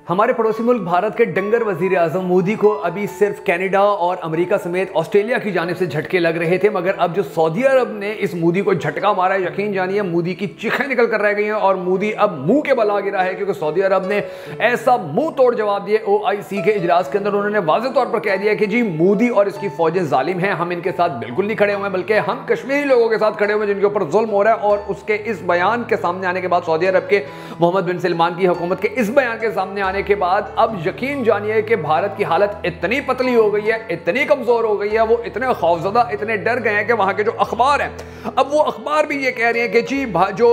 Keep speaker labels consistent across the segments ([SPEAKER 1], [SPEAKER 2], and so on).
[SPEAKER 1] हमारे पड़ोसी मुल्क भारत के डंगर वजीर आजम मोदी को अभी सिर्फ कनाडा और अमेरिका समेत ऑस्ट्रेलिया की जानिब से झटके लग रहे थे, मगर अब जो सऊदी अरब ने इस मोदी को झटका मारा है, यकीन जानिए मोदी की चीखें निकल कर रह गई हैं और मोदी अब मुंह के बल आ गिरा है, क्योंकि सऊदी अरब ने ऐसा मुंह तोड़ जवाब दिए OIC के इजलास के अंदर। उन्होंने वाज़ेह तौर पर कह दिया कि जी मोदी और इसकी फौजें जालिम हैं, हम इनके साथ बिल्कुल नहीं खड़े हुए हैं, बल्कि हम कश्मीरी लोगों के साथ खड़े हुए हैं जिनके ऊपर जुल्म हो रहा है। और उसके इस बयान के सामने आने के बाद, सऊदी अरब के मोहम्मद बिन सलमान की हुकूमत के इस बयान के सामने आने के बाद अब यकीन जानिए कि भारत की हालत इतनी पतली हो गई है, इतनी कमजोर हो गई है, वो इतने खौफजदा, इतने डर गए हैं कि वहां के जो अखबार हैं, अब वो अखबार भी ये कह रहे हैं कि जी जो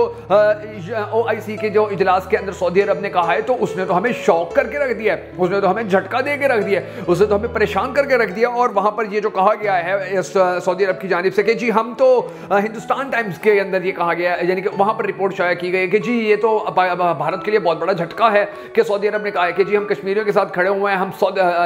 [SPEAKER 1] OIC के जो इजलास के अंदर सऊदी अरब ने कहा है, तो उसने तो हमें शॉक करके रख दिया है, उसने तो हमें झटका दे के रख दिया, उसने तो हमें परेशान करके रख दिया। और वहां पर ये जो कहा गया है सऊदी अरब की जानिब से कि जी हम तो हिंदुस्तान टाइम्स के अंदर ये कहा गया है, यानी कि वहां पर रिपोर्ट शाया की गई है कि जी ये तो भारत के लिए बहुत बड़ा झटका है कि सऊदी अरब ने कहा है कि जी हम कश्मीरियों के साथ खड़े हुए हैं, हम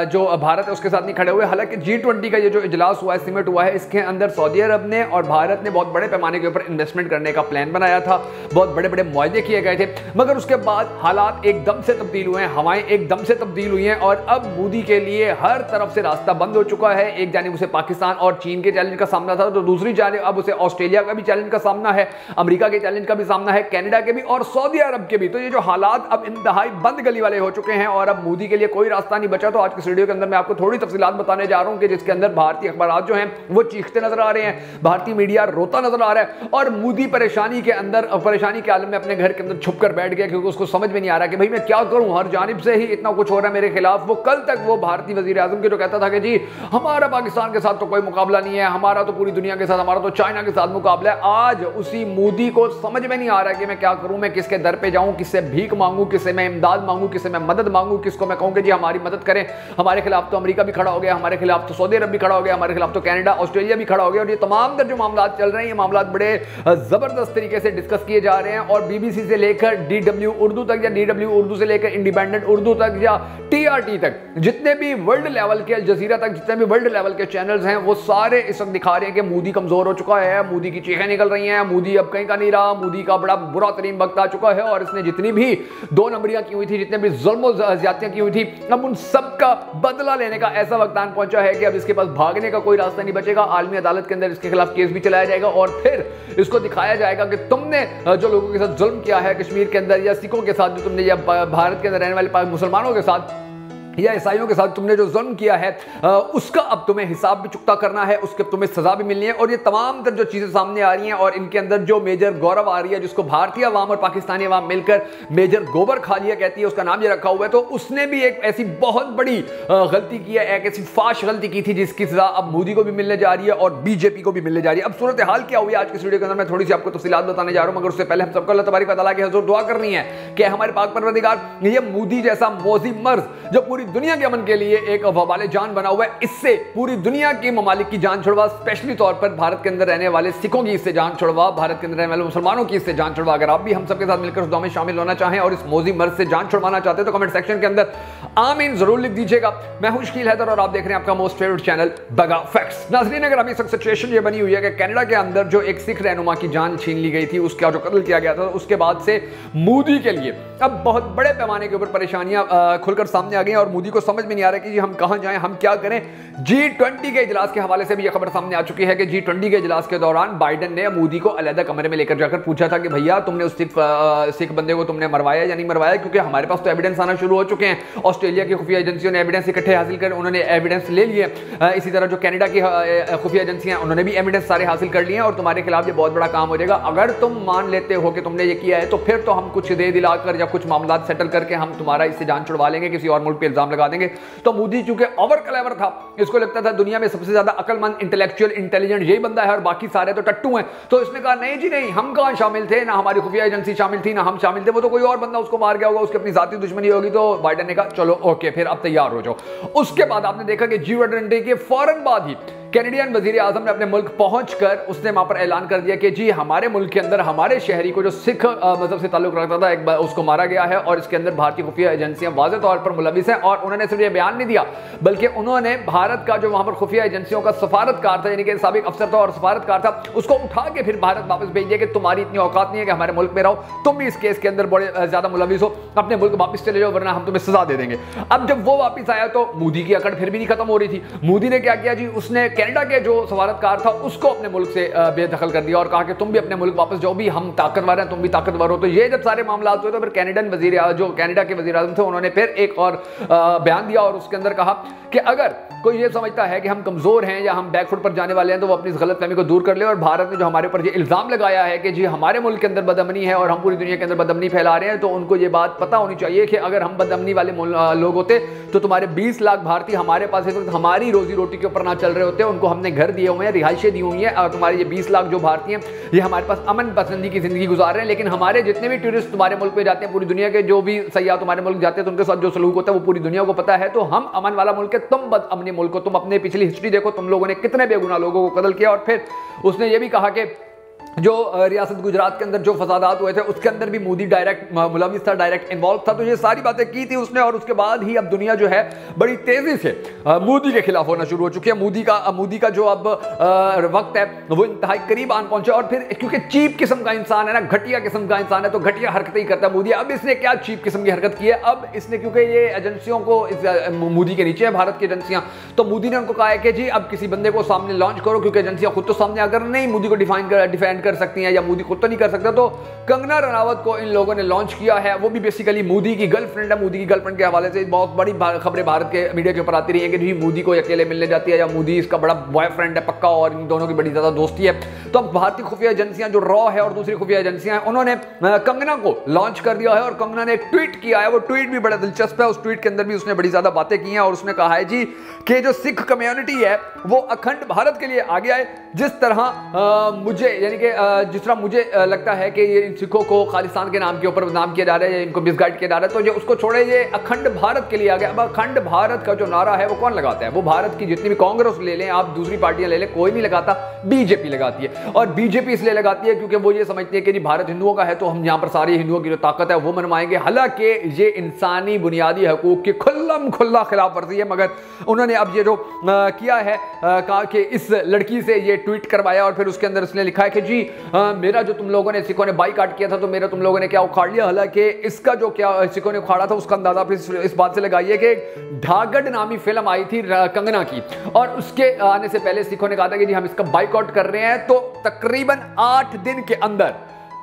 [SPEAKER 1] जो भारत है उसके साथ नहीं खड़े हुए। हालांकि G20 का ये जो इजलास हुआ है, समिट हुआ है, इसके अंदर सऊदी अरब ने और भारत ने बहुत बड़े पैमाने के ऊपर इन्वेस्टमेंट करने का प्लान बनाया था, बहुत बड़े बड़े मुआहदे किए गए थे, मगर उसके बाद हालात एकदम से तब्दील हुए हैं, हवाएं एकदम से तब्दील हुई हैं और अब मोदी के लिए हर तरफ से रास्ता बंद हो चुका है। एक जानिब उसे पाकिस्तान और चीन के चैलेंज का सामना था, तो दूसरी जानिब अब उसे ऑस्ट्रेलिया का भी चैलेंज का सामना है, अमेरिका के चैलेंज का भी सामना है, कनाडा के भी और सऊदी अरब के भी। तो ये जो हालात अब इंतहाई बंद गली वाले हो चुके हैं और अब मोदी के लिए कोई रास्ता नहीं बचा। तो आज के वीडियो के अंदर मैं आपको थोड़ी तफसीलात बताने जा रहा हूं कि जिसके अंदर भारतीय अखबार जो हैं वो चीखते नजर आ रहे हैं, भारतीय मीडिया रोता नजर आ रहा है और मोदी परेशानी के अंदर, परेशानी के आलम में अपने घर के अंदर छुप कर बैठ गया, क्योंकि उसको समझ में नहीं आ रहा कि भाई मैं क्या करूं, हर जानिब से ही इतना कुछ हो रहा है मेरे खिलाफ। वो कल तक वो भारतीय वजीर आजम के जो कहता था कि जी हमारा पाकिस्तान के साथ तो कोई मुकाबला नहीं है, हमारा तो पूरी दुनिया के साथ, हमारा तो चाइना के साथ मुकाबला है, आज उसी मोदी को समझ में नहीं आ रहा कि मैं क्या करूं, मैं किसके दर पे जाऊं, किससे भीख मांगू, किससे मैं इमदाद मांगू, किससे मैं मदद मांगू, किसको मैं कहूं कि जी हमारी मदद करें। हमारे खिलाफ तो अमेरिका भी खड़ा हो गया, हमारे खिलाफ तो सऊदी अरब भी खड़ा हो गया, हमारे खिलाफ तो कनाडा ऑस्ट्रेलिया भी खड़ा हो गया। और ये तमाम जो मामला चल रहे हैं, ये मामला बड़े जबरदस्त तरीके से डिस्कस किए जा रहे हैं और BBC से लेकर DW उर्दू तक या DW उर्दू से लेकर इंडिपेंडेंट उर्दू तक या TRT तक, जितने भी वर्ल्ड लेवल के, अल जजीरा तक जितने भी वर्ल्ड लेवल के चैनल्स हैं, वो सारे इस वक्त दिखा रहे हैं कि मोदी कमजोर हो चुका है, मोदी की चीखें निकल रही हैं, मोदी अब कहीं का नहीं रहा, मोदी का बड़ा बुरा तरीन वक्त आ चुका है और इसने जितनी भी दो नंबरियां की हुई थी, जितने भी जुल्म और ज्यादतियां की हुई थी, अब उन सब का बदला लेने का ऐसा वक्त आन पहुंचा है कि अब इसके पास भागने का कोई रास्ता नहीं बचेगा। आलमी अदालत के अंदर इसके खिलाफ केस भी चलाया जाएगा और फिर इसको दिखाया जाएगा कि तुमने जो लोगों के साथ जुल्म किया है कश्मीर के अंदर या सिखों के साथ, जो तुमने या भारत के अंदर रहने वाले मुसलमानों के साथ या ईसाइयों के साथ तुमने जो जुल्म किया है, उसका अब तुम्हें हिसाब भी चुकता करना है, उसके तुम्हें सजा भी मिलनी है। और ये तमाम तर जो चीजें सामने आ रही हैं और इनके अंदर जो मेजर गौरव आ रही है, जिसको भारतीय अवाम और पाकिस्तानी अवाम मिलकर मेजर गोबर खालिया कहती है, उसका नाम ये रखा हुआ है, तो उसने भी एक ऐसी बहुत बड़ी गलती की है, एक ऐसी फाश गलती की थी जिसकी सजा अब मोदी को भी मिलने जा रही है और BJP को भी मिलने जा रही है। अब सूरत हाल क्या हुई आज के वीडियो के अंदर मैं थोड़ी सी आपको तफसीलात बताने जा रहा हूं, मगर उससे पहले हम सबको अल्लाह तबारक व तआला की हुजूर दुआ करनी है कि हमारे पाक परवरदिगार ये मोदी जैसा मौजी मर्ज जो पूरी दुनिया के अमन के लिए एक वबाले जान बना हुआ है, इससे पूरी दुनिया के ममालिक की जान छुड़वा, स्पेशली तौर पर भारत के अंदर रहने वाले सिखों की इससे जान छुड़वा, भारत के अंदर रहने वाले मुसलमानों की इससे जान छुड़वा। अगर आप भी हम सबके साथ मिलकर उस दुआ में शामिल होना चाहें और इस मौजी मर्ज से जान छुड़वाना चाहते हैं तो कमेंट सेक्शन के अंदर आमीन जरूर लिख दीजिएगा। मैं हूं शकील हैदर और आप देख रहे हैं आपका मोस्ट फेवरेट चैनल बगा फैक्ट्स। नाज़रीन, अगर अभी तक सिचुएशन ये बनी हुई है कि कनाडा के अंदर जो एक सिख रहनुमा की जान छीन ली गई थी, उसका जो कत्ल किया गया था, उसके बाद से मोदी के लिए अब बहुत बड़े पैमाने के ऊपर परेशानियां खुलकर सामने आ गई और मोदी को समझ में नहीं आ रहा कि हम कहां जाएं, हम क्या करें। G20 के इजलास के हवाले से भी यह खबर सामने आ चुकी है कि G20 के इजलास के दौरान बाइडेन ने मोदी को अलग कमरे में लेकर जाकर पूछा था कि भैया तुमने उस सिख बंदे को तुमने मरवाया या नहीं मरवाया, क्योंकि हमारे पास तो एविडेंस आना शुरू हो चुके हैं। ऑस्ट्रेलिया की खुफिया एजेंसियों ने एविडेंस इकट्ठे हासिल कर, उन्होंने एविडेंस ले लिए, इसी तरह जो कनाडा की खुफिया एजेंसियां उन्होंने भी एविडेंस सारे हासिल कर लिए और तुम्हारे खिलाफ ये बहुत बड़ा काम हो जाएगा। अगर तुम मान लेते हो कि तुमने ये किया है तो फिर तो हम कुछ दे दिलाकर या कुछ मामला सेटल करके हम तुम्हारा इससे जान छुड़वा लेंगे, किसी और मुल्क पे इल्जाम लगा देंगे। तो मोदी चूंकि ओवर क्लेवर था, इसको लगता था दुनिया में सबसे ज्यादा अकलमंद, इंटेलेक्चुअल, इंटेलिजेंट यही बंदा है और बाकी सारे तो टट्टू हैं, तो इसने कहा नहीं जी नहीं, हम कहां शामिल थे, ना हमारी खुफिया एजेंसी शामिल थी, ना हम शामिल थे, वो तो कोई और बंदा उसको मार गया होगा, उसकी अपनी जाती दुश्मनी होगी। तो बाइडेन ने कहा चलो ओके, फिर अब तैयार हो जाओ। उसके बाद आपने देखा कि G20 के फौरन बाद ही कैनेडियन वजीर आजम ने अपने मुल्क पहुंचकर उसने वहां पर ऐलान कर दिया कि जी हमारे मुल्क के अंदर हमारे शहरी को जो सिख मजहब से ताल्लुक रखता था एक बार उसको मारा गया है और इसके अंदर भारतीय खुफिया एजेंसियां वाज़ेह तौर पर मुलविस हैं। और उन्होंने सिर्फ ये बयान नहीं दिया बल्कि उन्होंने भारत का जो वहां पर खुफिया एजेंसियों का सफारतकार था, यानी कि साबिक अफसर था और सफारतकार था, उसको उठा के फिर भारत वापस भेज दिया कि तुम्हारी इतनी औकात नहीं है कि हमारे मुल्क में रहो, तुम भी इस केस के अंदर बड़े ज्यादा मुलविस हो, अपने मुल्क वापस चले जाओ वरना हम तुम्हें सजा दे देंगे। अब जब वो वापस आया तो मोदी की अकड़ फिर भी नहीं खत्म हो रही थी। मोदी ने क्या किया जी, उसने कनाडा के जो सफारतकार था उसको अपने मुल्क से बेदखल कर दिया और कहा कि तुम भी अपने मुल्क वापस जाओ, भी हम ताकतवर हैं, तुम भी ताकतवर हो। तो ये जब सारे मामला हुए तो फिर कैनेडियन वजीर जो कनाडा के वजीर आजम थे उन्होंने फिर एक और बयान दिया और उसके अंदर कहा कि अगर कोई ये समझता है कि हम कमजोर हैं या हम बैकफुट पर जाने वाले हैं तो वो अपनी इस गलतफहमी को दूर कर ले। और भारत ने जो हमारे ऊपर ये इल्जाम लगाया है कि जी हमारे मुल्क के अंदर बदअमनी है और हम पूरी दुनिया के अंदर बदअमनी फैला रहे हैं, तो उनको ये बात पता होनी चाहिए कि अगर हम बदअमनी वाले लोग होते तो तुम्हारे 20 लाख भारतीय हमारे पास इस वक्त हमारी रोजी रोटी के ऊपर ना चल रहे होते, उनको हमने घर दिए हुए हैं, रिहाइशें दी हुई हैं और तुम्हारे ये 20 लाख जो भारतीय हैं ये हमारे पास अमन पसंदी की जिंदगी गुजार रहे हैं। लेकिन हमारे जितने भी टूरिस्ट तुम्हारे मुल्क पे जाते हैं, पूरी दुनिया के जो भी सयाह तुम्हारे मुल्क जाते हैं तो उनके साथ जो सलूक होता है वो पूरी दुनिया को पता है। तो हम अमन वाला मुल्क है, तुम बदअमनी मुल्क हो। तुम अपने पिछली हिस्ट्री देखो, तुम लोगों ने कितने बेगुनाह लोगों को कत्ल किया। और फिर उसने ये भी कहा कि जो रियासत गुजरात के अंदर जो फसादात हुए थे उसके अंदर भी मोदी डायरेक्ट मुलविस था, डायरेक्ट इन्वॉल्व था। तो ये सारी बातें की थी उसने और उसके बाद ही अब दुनिया जो है बड़ी तेजी से मोदी के खिलाफ होना शुरू हो चुकी है। मोदी का जो अब वक्त है वो इंतहाई करीब आन पहुंचे और फिर क्योंकि चीप किस्म का इंसान है ना, घटिया किस्म का इंसान है, तो घटिया हरकतें ही करता है मोदी। अब इसने क्या चीप किस्म की हरकत की है, अब इसने क्योंकि ये एजेंसियों को मोदी के नीचे है भारत की एजेंसियां, तो मोदी ने उनको कहा है कि जी अब किसी बंदे को सामने लॉन्च करो, क्योंकि एजेंसियां खुद तो सामने अगर नहीं मोदी को डिफेंड कर सकती हैं या मोदी खुद तो नहीं कर सकता, तो कंगना रनावत को इन लोगों ने लॉन्च किया है। वो भी बेसिकली मोदी की गर्लफ्रेंड है। मोदी की गर्लफ्रेंड के हवाले से बहुत बड़ी खबरें भारत के मीडिया के ऊपर आती रही है कि जी मोदी को अकेले मिलने जाती है या मोदी इसका बड़ा बॉयफ्रेंड है पक्का और इन दोनों की बड़ी ज्यादा दोस्ती है। तो अब भारतीय खुफिया एजेंसियां जो रॉ है और दूसरी खुफिया एजेंसियां हैं उन्होंने कंगना को लॉन्च कर दिया है और कंगना ने एक ट्वीट किया है। वो ट्वीट भी बड़ा दिलचस्प है। उस ट्वीट के अंदर भी उसने बड़ी ज्यादा बातें की हैं और उसने कहा है जी कि जो सिख कम्युनिटी है वो अखंड भारत के लिए आगे आए। जिस तरह मुझे यानी कि जिस तरह मुझे लगता है कि ये सिखों को खालिस्तान के नाम के ऊपर नाम किया जा रहा है, इनको मिसगाइड किया जा रहा है, तो ये उसको छोड़े, ये अखंड भारत के लिए आ गया। अब अखंड भारत का जो नारा है वो कौन लगाता है? वो भारत की जितनी भी कांग्रेस ले लें, आप दूसरी पार्टियां ले लें, कोई नहीं लगाता, बीजेपी लगाती है। और बीजेपी इसलिए लगाती है क्योंकि वो ये समझती है कि भारत हिंदुओं का है तो हम यहाँ पर सारे हिंदुओं की जो ताकत है वो मनवाएंगे। हालांकि ये इंसानी बुनियादी हकूक की खुल्ला खिलाफ वर्जी है, मगर उन्होंने अब ये जो किया है कहा कि इस लड़की से ये ट्वीट करवाया और फिर उसके अंदर उसने लिखा है कि जी मेरा जो तुम लोगों ने सिखों ने बाइकाट किया था तो मेरा तुम लोगों ने क्या उखाड़ लिया। हालांकि इसका जो क्या सिखों ने उखाड़ा था उसका अंदाजा फिर इस बात से लगाइए कि ढागड़ नामी फिल्म आई थी कंगना की और उसके आने से पहले सिखों ने कहा था कि जी हम इसका बाइकआउट कर रहे हैं, तो तकरीबन 8 दिन के अंदर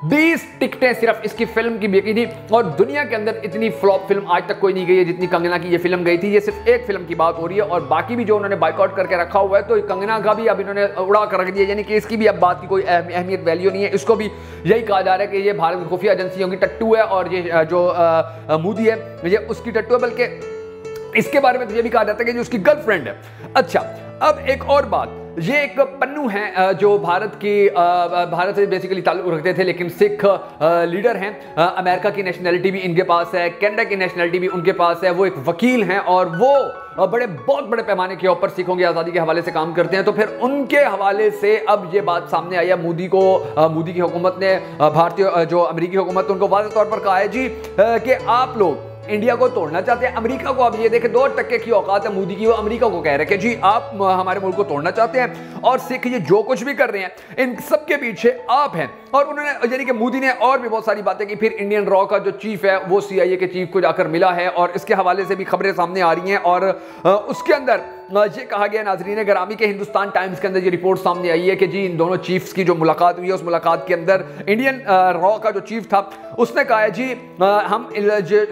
[SPEAKER 1] 20 टिकटें सिर्फ इसकी फिल्म की बिकी थी। और दुनिया के अंदर इतनी फ्लॉप फिल्म आज तक कोई नहीं गई है जितनी कंगना की ये फिल्म गई थी। ये सिर्फ एक फिल्म की बात हो रही है और बाकी भी जो उन्होंने बाइकआउट करके रखा हुआ है, तो कंगना का भी अब इन्होंने उड़ा कर रख दिया, यानी कि इसकी भी अब बात की कोई अहमियत वैल्यू नहीं है। इसको भी यही कहा जा रहा है कि ये भारत की खुफिया एजेंसियों की टट्टू है और ये जो मोदी है ये उसकी टट्टू है। बल्कि इसके बारे में तो ये भी कहा जाता है कि जो उसकी गर्लफ्रेंड है। अच्छा, अब एक और बात, ये एक पन्नू है जो भारत से बेसिकली ताल्लुक रखते थे लेकिन सिख लीडर हैं। अमेरिका की नेशनैलिटी भी इनके पास है, कनाडा की नेशनैलिटी भी उनके पास है। वो एक वकील हैं और वो बहुत बड़े पैमाने के ऊपर सिखों की आज़ादी के हवाले से काम करते हैं। तो फिर उनके हवाले से अब ये बात सामने आई है। मोदी की हुकूमत ने भारतीय जो अमेरिकी हुकूमत उनको वाज़ेह तौर पर कहा है जी कि आप लोग इंडिया को तोड़ना चाहते हैं, अमेरिका को। अब ये देखें 2% की औकात है मोदी की, वो अमेरिका को कह रहे हैं कि जी आप हमारे मुल्क को तोड़ना चाहते हैं और सिख ये जो कुछ भी कर रहे हैं इन सब के पीछे आप हैं। और उन्होंने यानी कि मोदी ने और भी बहुत सारी बातें की। फिर इंडियन रॉ का जो चीफ है वो CIA के चीफ को जाकर मिला है और इसके हवाले से भी खबरें सामने आ रही हैं। और उसके अंदर ये कहा गया नाजरीन ग्रामी के हिंदुस्तान टाइम्स के अंदर ये रिपोर्ट सामने आई है कि जी इन दोनों चीफ्स की जो मुलाकात हुई है उस मुलाकात के अंदर इंडियन रॉ का जो चीफ था उसने कहा है जी हम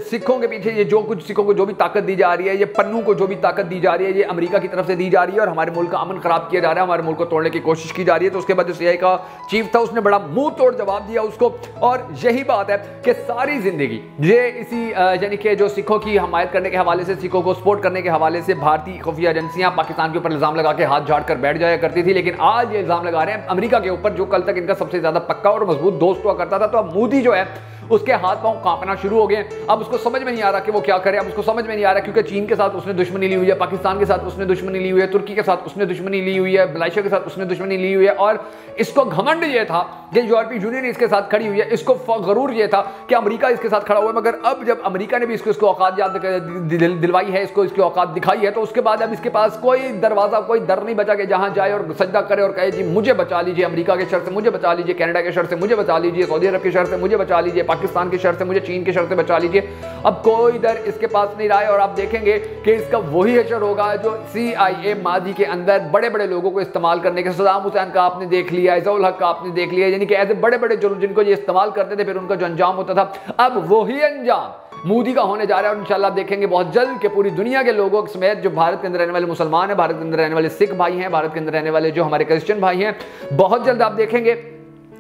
[SPEAKER 1] सिखों के पीछे ये जो कुछ सिखों को जो भी ताकत दी जा रही है, ये पन्नू को जो भी ताकत दी जा रही है, ये अमेरिका की तरफ से दी जा रही है और हमारे मुल्क का अमन खराब किया जा रहा है, हमारे मुल्क को तोड़ने की कोशिश की जा रही है। तो उसके बाद जो CIA का चीफ था उसने बड़ा मुंह तोड़ जवाब दिया उसको। और यही बात है कि सारी जिंदगी ये इसी यानी कि जो सिखों की हमायत करने के हवाले से, सिखों को सपोर्ट करने के हवाले से भारतीय खुफिया एजेंसियां पाकिस्तान के ऊपर इल्जाम लगा के हाथ झाड़ कर बैठ जाया करती थी, लेकिन आज ये इल्जाम लगा रहे हैं अमेरिका के ऊपर जो कल तक इनका सबसे ज्यादा पक्का और मजबूत दोस्त हुआ करता था। तो अब मोदी जो है उसके हाथ पांव कांपना शुरू हो गए। अब उसको समझ में नहीं आ रहा कि वो क्या करे, अब उसको समझ में नहीं आ रहा क्योंकि चीन के साथ उसने दुश्मनी ली हुई है, पाकिस्तान के साथ उसने दुश्मनी ली हुई है, तुर्की के साथ उसने दुश्मनी ली हुई है, मलेशिया के साथ उसने दुश्मनी ली हुई है। और इसको घमंड ये था कि यूरोपीय यूनियन इसके साथ खड़ी हुई है, इसको गरूर ये था कि अमेरिका इसके साथ खड़ा हुआ है। मगर अब जब अमेरिका ने भी इसको औकात याद दिलवाई है, इसको इसकी औकात दिखाई है, तो उसके बाद अब इसके पास कोई दरवाजा, कोई दर नहीं बचा कि जहां जाए और सजदा करे और कहे जी मुझे बचा लीजिए, अमेरिका के शर से मुझे बचा लीजिए, कनाडा के शर से मुझे बचा लीजिए, सऊदी अरब के शर से मुझे बचा लीजिए, पाकिस्तान के शर से मुझे, चीन के शर से बचा लीजिए। अब कोई दर इसके पास नहीं रहा है। और आप देखेंगे कि इसका वही हशर होगा जो CIA मादी के अंदर बड़े बड़े लोगों को इस्तेमाल करने के, सद्दाम हुसैन का आपने देख लिया, ज़ौल हक का आपने देख लिया, यानी कि ऐसे बड़े बड़े जो जिनको ये इस्तेमाल करते थे फिर उनका जो अंजाम होता था, अब वही अंजाम मोदी का होने जा रहा है। और इंशाल्लाह देखेंगे बहुत जल्द कि पूरी दुनिया के लोगों समेत जो भारत के अंदर रहने वाले मुसलमान हैं, भारत के अंदर रहने वाले सिख भाई हैं, भारत के अंदर रहने वाले जो हमारे क्रिश्चियन भाई हैं, बहुत जल्द आप देखेंगे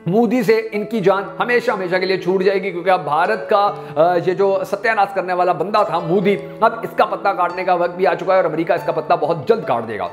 [SPEAKER 1] मोदी से इनकी जान हमेशा हमेशा के लिए छूट जाएगी। क्योंकि अब भारत का ये जो सत्यानाश करने वाला बंदा था मोदी, अब इसका पत्ता काटने का वक्त भी आ चुका है और अमेरिका इसका पत्ता बहुत जल्द काट देगा।